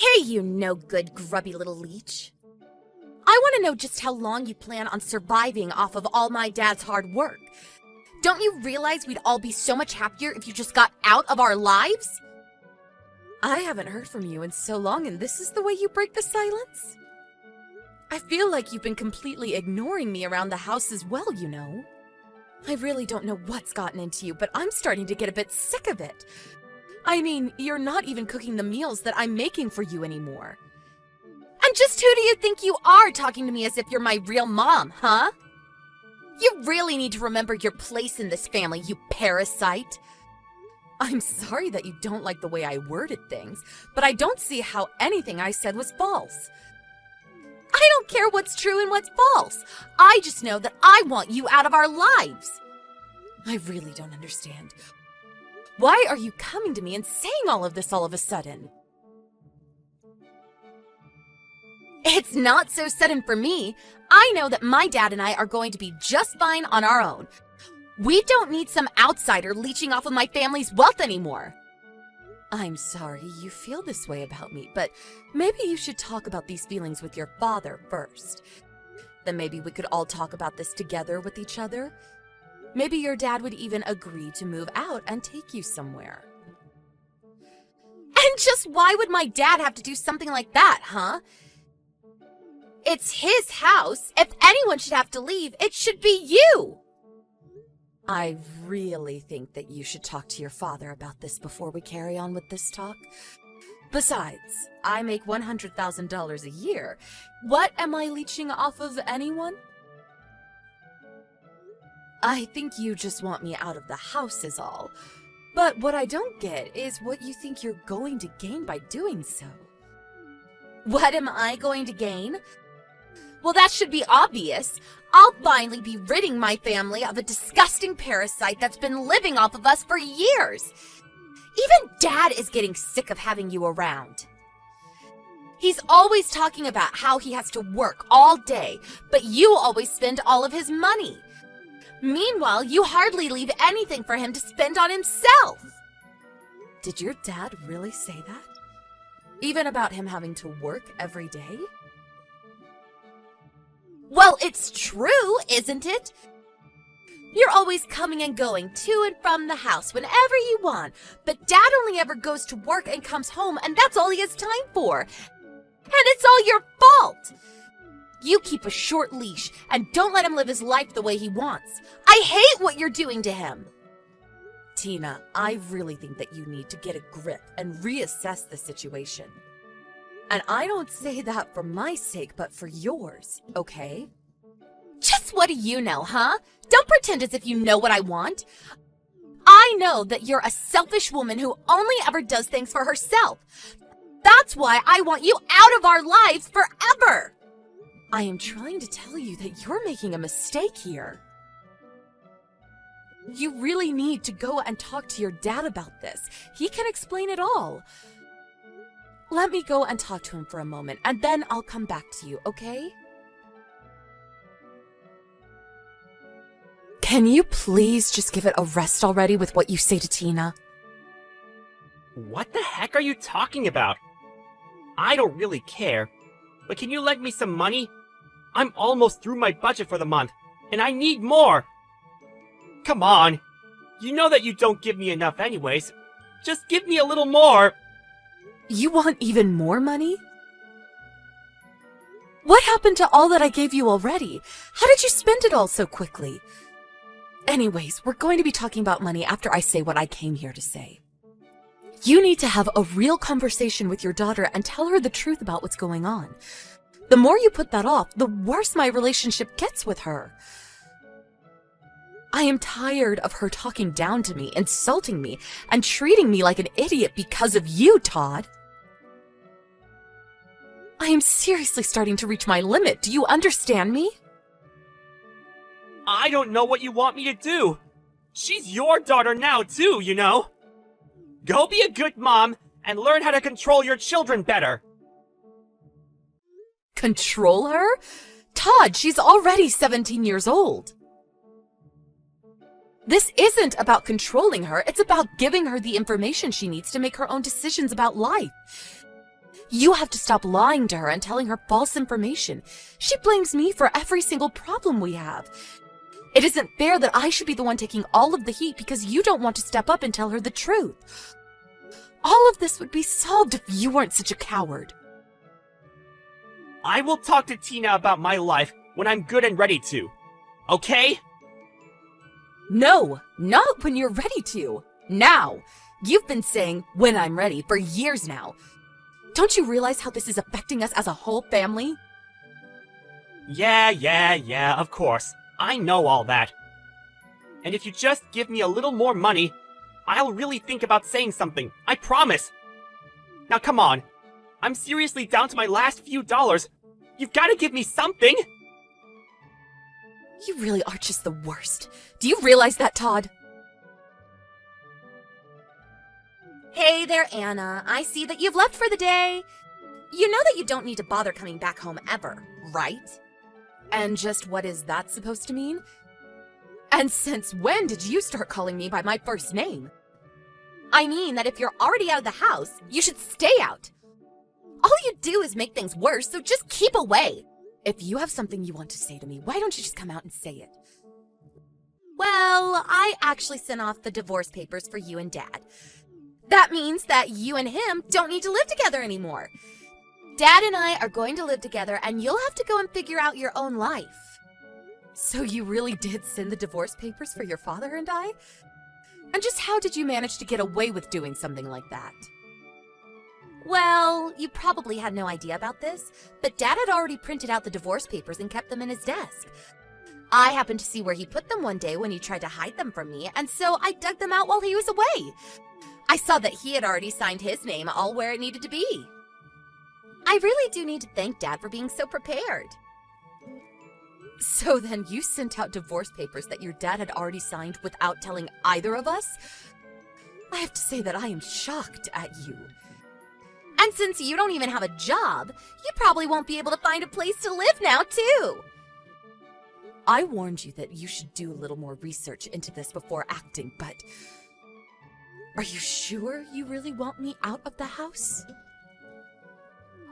Hey, you no-good, grubby little leech. I want to know just how long you plan on surviving off of all my dad's hard work. Don't you realize we'd all be so much happier if you just got out of our lives? I haven't heard from you in so long, and this is the way you break the silence? I feel like you've been completely ignoring me around the house as well, you know. I really don't know what's gotten into you, but I'm starting to get a bit sick of it. I mean, you're not even cooking the meals that I'm making for you anymore. And just who do you think you are, talking to me as if you're my real mom, huh? You really need to remember your place in this family, you parasite. I'm sorry that you don't like the way I worded things, but I don't see how anything I said was false. I don't care what's true and what's false. I just know that I want you out of our lives. I really don't understand. Why are you coming to me and saying all of this all of a sudden? It's not so sudden for me. I know that my dad and I are going to be just fine on our own. We don't need some outsider leeching off of my family's wealth anymore. I'm sorry you feel this way about me, but maybe you should talk about these feelings with your father first. Then maybe we could all talk about this together with each other. Maybe your dad would even agree to move out and take you somewhere. And just why would my dad have to do something like that, huh? It's his house. If anyone should have to leave, it should be you. I really think that you should talk to your father about this before we carry on with this talk. Besides, I make $100,000 a year. What am I leeching off of anyone? I think you just want me out of the house is all. But what I don't get is what you think you're going to gain by doing so. What am I going to gain? Well, that should be obvious. I'll finally be ridding my family of a disgusting parasite that's been living off of us for years. Even Dad is getting sick of having you around. He's always talking about how he has to work all day, but you always spend all of his money. Meanwhile, you hardly leave anything for him to spend on himself. Did your dad really say that? Even about him having to work every day? Well, it's true, isn't it? You're always coming and going to and from the house whenever you want, but Dad only ever goes to work and comes home, and that's all he has time for. And it's all your fault. You keep a short leash and don't let him live his life the way he wants. I hate what you're doing to him. Tina, I really think that you need to get a grip and reassess the situation. And I don't say that for my sake, but for yours, okay? Just what do you know, huh? Don't pretend as if you know what I want. I know that you're a selfish woman who only ever does things for herself. That's why I want you out of our lives forever. I am trying to tell you that you're making a mistake here. You really need to go and talk to your dad about this. He can explain it all. Let me go and talk to him for a moment, and then I'll come back to you, okay? Can you please just give it a rest already with what you say to Tina? What the heck are you talking about? I don't really care, but can you lend me some money? I'm almost through my budget for the month, and I need more! Come on! You know that you don't give me enough anyways. Just give me a little more! You want even more money? What happened to all that I gave you already? How did you spend it all so quickly? Anyways, we're going to be talking about money after I say what I came here to say. You need to have a real conversation with your daughter and tell her the truth about what's going on. The more you put that off, the worse my relationship gets with her. I am tired of her talking down to me, insulting me, and treating me like an idiot because of you, Todd. I am seriously starting to reach my limit. Do you understand me? I don't know what you want me to do. She's your daughter now, too, you know. Go be a good mom and learn how to control your children better. Control her? Todd, she's already 17 years old. This isn't about controlling her, it's about giving her the information she needs to make her own decisions about life. You have to stop lying to her and telling her false information. She blames me for every single problem we have. It isn't fair that I should be the one taking all of the heat because you don't want to step up and tell her the truth. All of this would be solved if you weren't such a coward. I will talk to Tina about my life when I'm good and ready to. Okay? No, not when you're ready to. Now. You've been saying, when I'm ready, for years now. Don't you realize how this is affecting us as a whole family? Yeah, of course. I know all that. And if you just give me a little more money, I'll really think about saying something. I promise. Now come on. I'm seriously down to my last few dollars. You've got to give me something. You really are just the worst. Do you realize that, Todd? Hey there, Anna. I see that you've left for the day. You know that you don't need to bother coming back home ever, right? And just what is that supposed to mean? And since when did you start calling me by my first name? I mean that if you're already out of the house, you should stay out. All you do is make things worse, so just keep away. If you have something you want to say to me, why don't you just come out and say it? Well, I actually sent off the divorce papers for you and Dad. That means that you and him don't need to live together anymore. Dad and I are going to live together, and you'll have to go and figure out your own life. So you really did send the divorce papers for your father and I? And just how did you manage to get away with doing something like that? Well, you probably had no idea about this, but Dad had already printed out the divorce papers and kept them in his desk. I happened to see where he put them one day when he tried to hide them from me, and so I dug them out while he was away. I saw that he had already signed his name all where it needed to be. I really do need to thank Dad for being so prepared. So then you sent out divorce papers that your dad had already signed without telling either of us? I have to say that I am shocked at you. And since you don't even have a job, you probably won't be able to find a place to live now, too. I warned you that you should do a little more research into this before acting, but are you sure you really want me out of the house?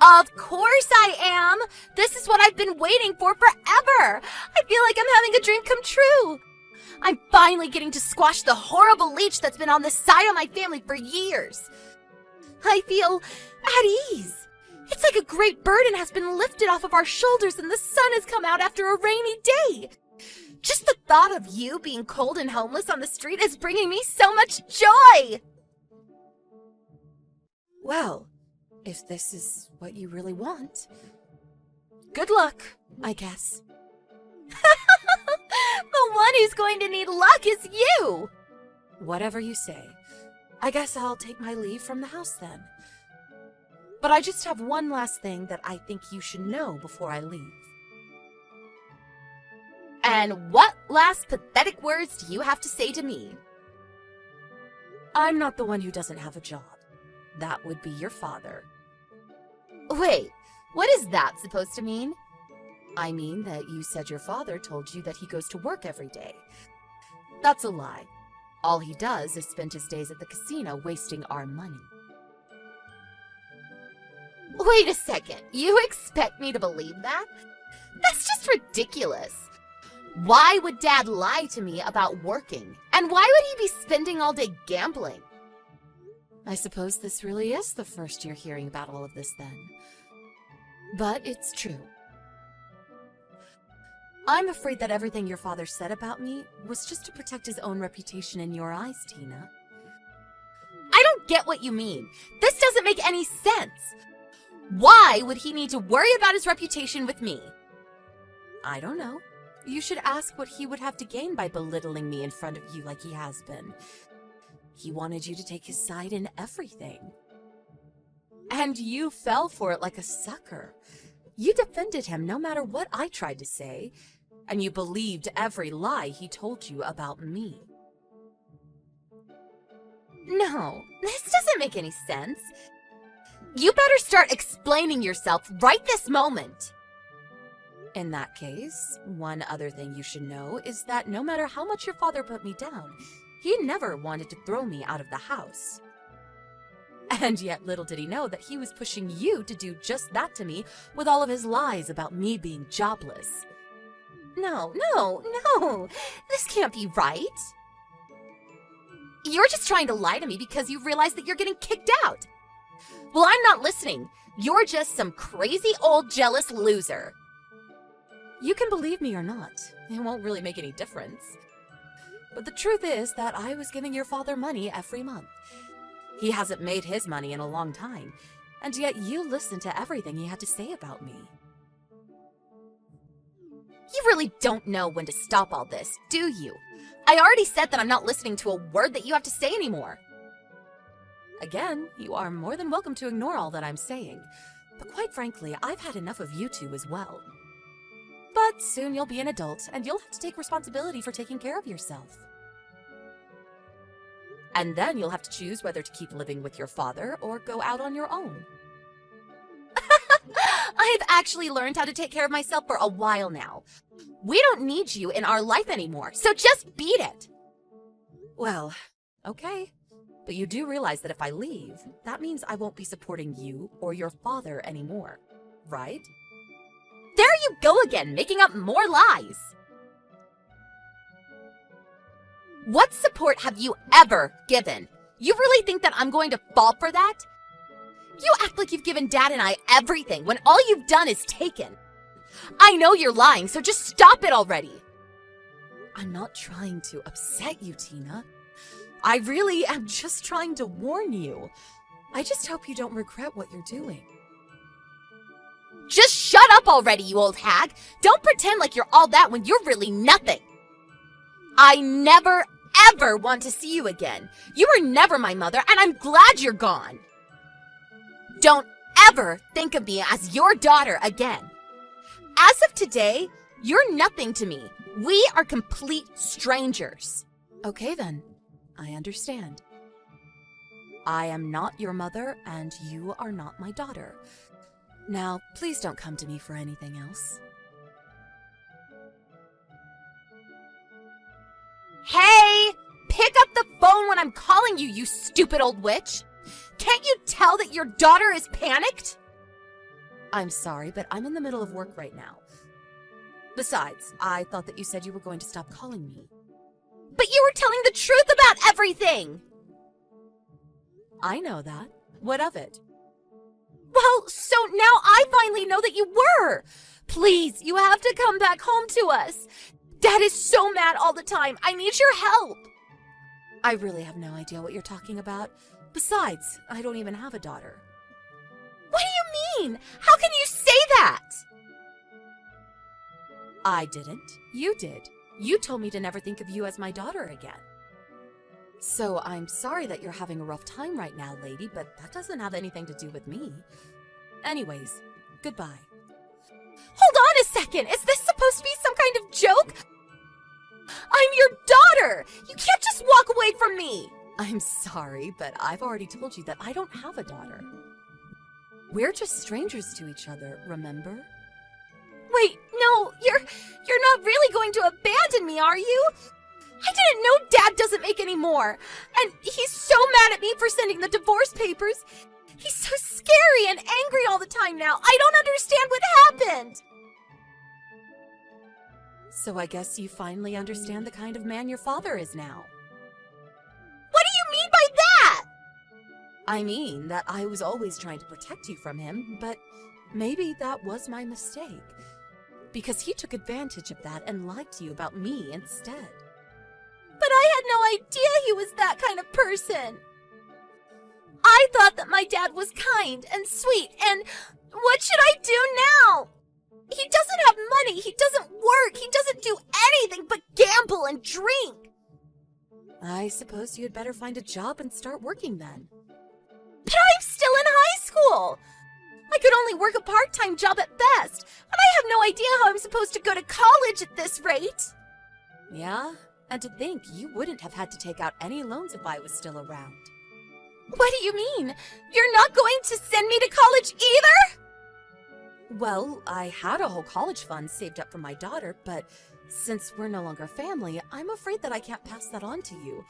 Of course I am! This is what I've been waiting for forever! I feel like I'm having a dream come true! I'm finally getting to squash the horrible leech that's been on the side of my family for years. I feel at ease. It's like a great burden has been lifted off of our shoulders and the sun has come out after a rainy day. Just the thought of you being cold and homeless on the street is bringing me so much joy! Well, if this is what you really want, good luck, I guess. The one who's going to need luck is you! Whatever you say. I guess I'll take my leave from the house then. But I just have one last thing that I think you should know before I leave. And what last pathetic words do you have to say to me? I'm not the one who doesn't have a job. That would be your father. Wait, what is that supposed to mean? I mean that you said your father told you that he goes to work every day. That's a lie. All he does is spend his days at the casino wasting our money. Wait a second, you expect me to believe that? That's just ridiculous. Why would Dad lie to me about working? And why would he be spending all day gambling? I suppose this really is the first you're hearing about all of this then. But it's true. I'm afraid that everything your father said about me was just to protect his own reputation in your eyes, Tina. I don't get what you mean. This doesn't make any sense. Why would he need to worry about his reputation with me? I don't know. You should ask what he would have to gain by belittling me in front of you like he has been. He wanted you to take his side in everything. And you fell for it like a sucker. You defended him no matter what I tried to say, and you believed every lie he told you about me. No, this doesn't make any sense. You better start explaining yourself right this moment. In that case, one other thing you should know is that no matter how much your father put me down, he never wanted to throw me out of the house. And yet little did he know that he was pushing you to do just that to me with all of his lies about me being jobless. No, this can't be right. You're just trying to lie to me because you realize that you're getting kicked out. Well, I'm not listening. You're just some crazy old jealous loser. You can believe me or not. It won't really make any difference. But the truth is that I was giving your father money every month. He hasn't made his money in a long time, and yet you listened to everything he had to say about me. You really don't know when to stop all this, do you? I already said that I'm not listening to a word that you have to say anymore. Again, you are more than welcome to ignore all that I'm saying, but quite frankly, I've had enough of you two as well. But soon you'll be an adult, and you'll have to take responsibility for taking care of yourself. And then you'll have to choose whether to keep living with your father or go out on your own. I've actually learned how to take care of myself for a while now. We don't need you in our life anymore, so just beat it. Well, okay. But you do realize that if I leave, that means I won't be supporting you or your father anymore, right? There you go again, making up more lies. What support have you ever given? You really think that I'm going to fall for that? You act like you've given Dad and I everything when all you've done is taken. I know you're lying, so just stop it already. I'm not trying to upset you, Tina. I really am just trying to warn you. I just hope you don't regret what you're doing. Just shut up already, you old hag! Don't pretend like you're all that when you're really nothing! I never, ever want to see you again. You were never my mother, and I'm glad you're gone. Don't ever think of me as your daughter again. As of today, you're nothing to me. We are complete strangers. Okay then, I understand. I am not your mother, and you are not my daughter. Now, please don't come to me for anything else. Hey! Pick up the phone when I'm calling you, you stupid old witch! Can't you tell that your daughter is panicked? I'm sorry, but I'm in the middle of work right now. Besides, I thought that you said you were going to stop calling me. But you were telling the truth about everything! I know that. What of it? Well, so now I finally know that you were! Please, you have to come back home to us! Dad is so mad all the time. I need your help! I really have no idea what you're talking about. Besides, I don't even have a daughter. What do you mean? How can you say that? I didn't. You did. You told me to never think of you as my daughter again. So I'm sorry that you're having a rough time right now, lady, but that doesn't have anything to do with me. Anyways, goodbye. Hold on a second! Is this supposed to be some kind of joke? I'm your daughter! You can't just walk away from me! I'm sorry, but I've already told you that I don't have a daughter. We're just strangers to each other, remember? Wait, no, you're not really going to abandon me, are you? I didn't know Dad doesn't make any more. And he's so mad at me for sending the divorce papers. He's so scary and angry all the time now. I don't understand what happened. So I guess you finally understand the kind of man your father is now. What do you mean by that? I mean that I was always trying to protect you from him, but maybe that was my mistake. Because he took advantage of that and lied to you about me instead. But I had no idea he was that kind of person. I thought that my dad was kind and sweet, and what should I do now? He doesn't have money, he doesn't work, he doesn't do anything but gamble and drink. I suppose you'd better find a job and start working then. But I'm still in high school! I could only work a part-time job at best, and I have no idea how I'm supposed to go to college at this rate. Yeah, and to think you wouldn't have had to take out any loans if I was still around. What do you mean? You're not going to send me to college either? Well, I had a whole college fund saved up for my daughter, but since we're no longer family, I'm afraid that I can't pass that on to you.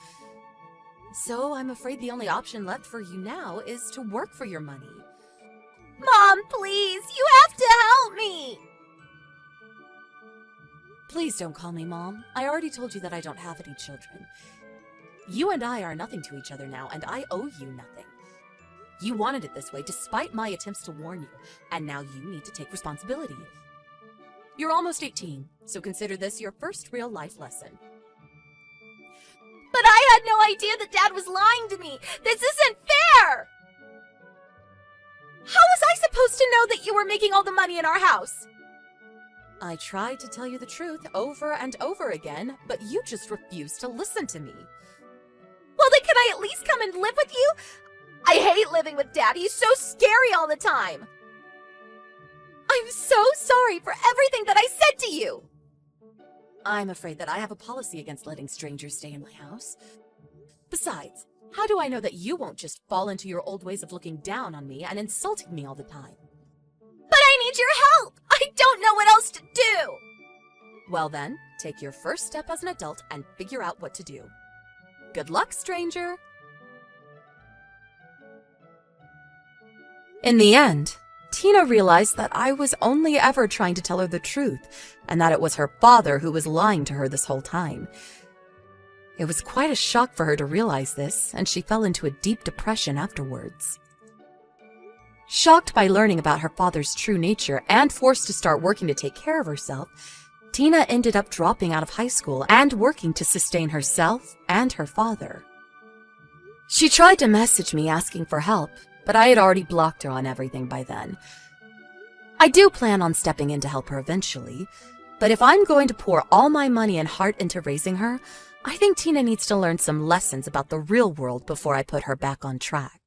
So I'm afraid the only option left for you now is to work for your money. Mom, please, you have to help me! Please don't call me Mom. I already told you that I don't have any children. You and I are nothing to each other now, and I owe you nothing. You wanted it this way despite my attempts to warn you, and now you need to take responsibility. You're almost 18, so consider this your first real life lesson. But I had no idea that Dad was lying to me! This isn't fair! How was I supposed to know that you were making all the money in our house? I tried to tell you the truth over and over again, but you just refused to listen to me. Well, then can I at least come and live with you? I hate living with Dad. He's so scary all the time. I'm so sorry for everything that I said to you. I'm afraid that I have a policy against letting strangers stay in my house. Besides, how do I know that you won't just fall into your old ways of looking down on me and insulting me all the time? But I need your help! I don't know what else to do! Well then, take your first step as an adult and figure out what to do. Good luck, stranger! In the end, Tina realized that I was only ever trying to tell her the truth, and that it was her father who was lying to her this whole time. It was quite a shock for her to realize this, and she fell into a deep depression afterwards. Shocked by learning about her father's true nature and forced to start working to take care of herself, Tina ended up dropping out of high school and working to sustain herself and her father. She tried to message me asking for help, but I had already blocked her on everything by then. I do plan on stepping in to help her eventually, but if I'm going to pour all my money and heart into raising her, I think Tina needs to learn some lessons about the real world before I put her back on track.